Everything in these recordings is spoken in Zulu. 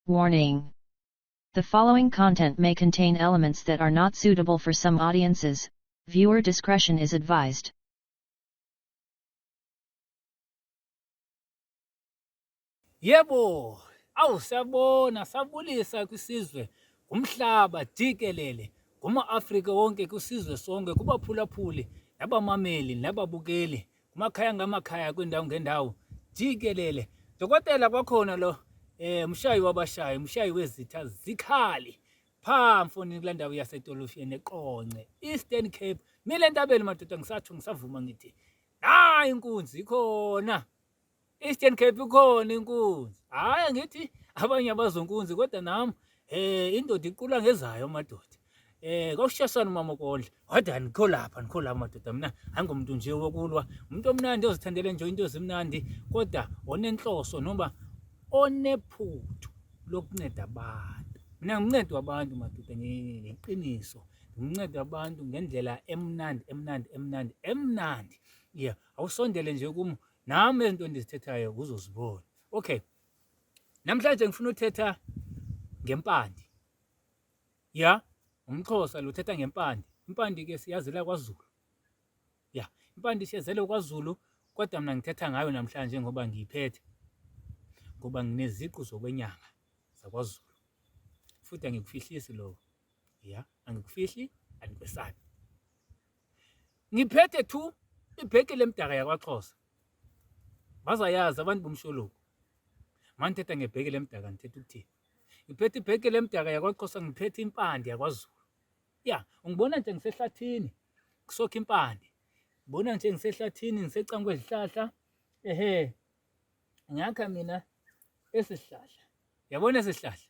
Warning. The following content may contain elements that are not suitable for some audiences. Viewer discretion is advised. Yebo, awusabona sabulisa kwisizwe umhlaba jikelele kuma-Afrika wonke kusizwe sonke kubaphulaphuli nabamameli nababukeli kumakhaya ngamakhaya kwindawo ngendawo jikelele. Dokotela kwakhona lo Mshayi wabashayi, Mshayi wezitha zikhali phamfoni kula ndawo yasedolofini eQonce, Eastern Cape. Mina entabeni madoda ngisavuma ngithi hayi inkunzi ikhona. Eastern Cape ikhona inkunzi. Hayi angithi abanye abazonkunzi kodwa nami indoda iqula ngezayo madoda. Kwashashana umama Kondla. Kodwa nikho lapha madoda, mina angumuntu nje wokulwa. Umuntu omnandi ozithandela nje into ezimnandi kodwa onenhloso noma onephuthu lokunceda abantu. Mina nginceda abantu madoda ngeqiniso. Nginceda abantu ngendlela emnandi. Yeah, awusondele nje kimi. Nami into endizithethayo uzozibona. Okay. Namhlanje ngifuna uthetha ngempande. Ya, umXhosa lo uthetha ngempande. Impande ke siyazela kwaZulu. Ya, impande siyazela kwaZulu kodwa mina ngithetha ngayo namhlanje ngoba ngiyiphethe. Ngoba ngineziqu zokwenyanga zakwaZulu. Futhi angikufihlisi lokho. Ya, angikufihli, angikwesabi. Ngiphethe thu ibheke lemdaka yakwaXhosa. Bazayazi abantu bomshologu. Manje thetha ngebheke lemdaka ngithetha ukuthini. Ngiphethe ibheke lemdaka yakwaXhosa, ngiphethe impande yakwaZulu. Ya, ungibona nje ngisehlathini kusokha impande. Ngibona nje ngisehlathini ngisecanga kwezihlahla. Ngakha mina esihlahla. Yabona esihlahla?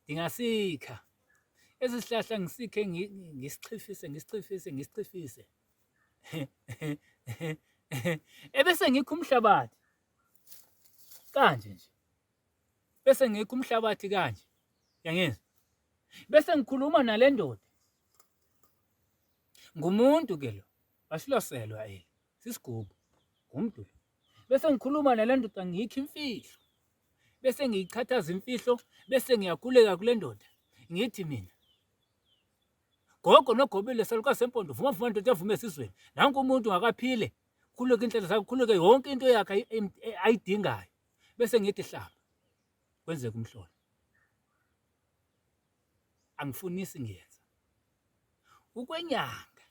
Ngingasikha. Esihlahla ngisikhe ngisichifise. Ebese ngikho umhlabathi kanje nje. Bese ngikho umhlabathi kanje. Yangizwa? Bese ngikhuluma nale ndoda. Ngumuntu ke lo. Basiloselwa sisigubu. Ngumuntu. Bese ngikhuluma nale ndoda ngikho imfihlo. Bese ngiyichathaza imfihlo, bese ngiyakhuleka kule ndoda. Ngithi mina gogo nogobile saluka sempondo vuma ndoda yavume esizweni. Nanku umuntu ngakaphile. Khuluka inhlelo zakhe, khuluka yonke into yakhe ayidingayo. Bese ngithi hlamba. Kwenzeka umhlolo. Angifunisi ngiyenza. Ukwenyanga.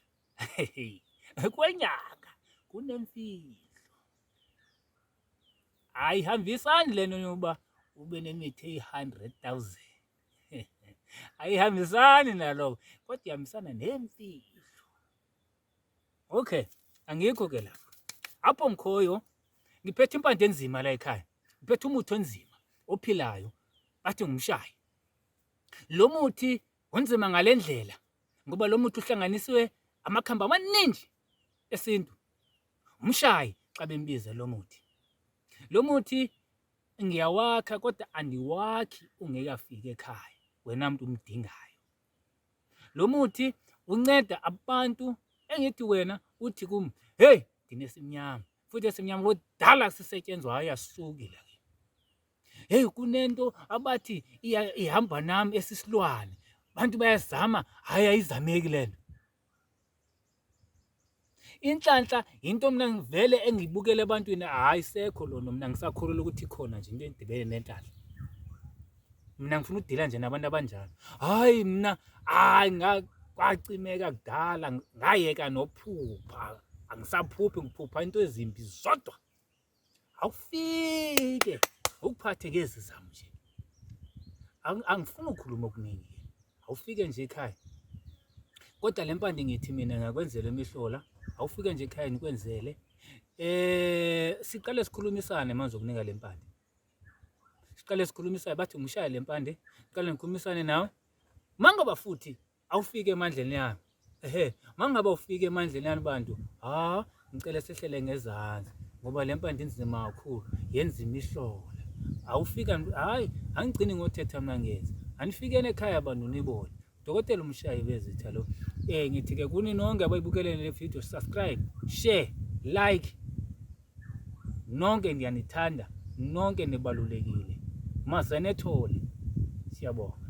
Ukwenyanga kunemfihlo. Ayihambisani lento yokuba ube nemithi 100,000. Ayihambisani nalokho, kodwa ihambisana nemfihlo. Okay, angikho ke lapho. Apho ngikhoyo ngiphethe impande enzima la ekhaya. Ngiphethe umuthi onzima ophilayo bathi nguMshayi. Lo muthi onzima ngalendlela ngoba lo muthi uhlanganisiwe amakhamba amaningi esintu. uMshayi xa bembiza lo muthi. Lo muthi ngiyawakha kodwa andiwakhi ungekafika ekhaya. Wena muntu umdingayo. Lo muthi unceda abantu engithi wena uthi kimi, "Hey, ndinesimnyama." Futhi esimnyama kodala sisetshenzwa ayasuki la. Hey, kunento abathi ihamba nami esisilwane. Abantu bayazama, hayi ayizameki lento. Inhlanhla into mina ngivele engibukele ebantwini hayi sekho lona, mina ngisakhulula ukuthi khona nje into endibele nenhlanhla. Mina ngifuna ukudila nje nabantu abanjalo. Hayi mina kwacimeka kudala ngayeka nophupha. Angisaphuphi, ngiphupha into ezimbi zodwa. Awufike ukuphathe ngezi zami nje. Angifuni ukukhuluma okuningi. Awufike nje ekhaya. Kodwa le mpande ngithi mina ngakwenzela emihlola. Awufike nje ekhaya nikwenzele. Siqale sikhulumisane manje ukunika le mpande. Siqale sikhulumisane bathi ngishaya le mpande. Siqale ngikhulumisane nawe. Mangaba futhi awufike emandleni yami. Mangaba ufike emandleni yami bantu. Ngicela sehlele ngezansi ngoba le mpande inzima kakhulu. Yenza imihlola. Awufika hayi angigcini ngothetha mina ngenza. Anifikeni ekhaya abantu nibone. Dokotela uMshayi wezitha lo. Ngithi ke kuni nonke abayibukele le video, subscribe, share, like. Nonke ngiyanithanda, nonke nibalulekile. ngumazenetholi. Siyabonga.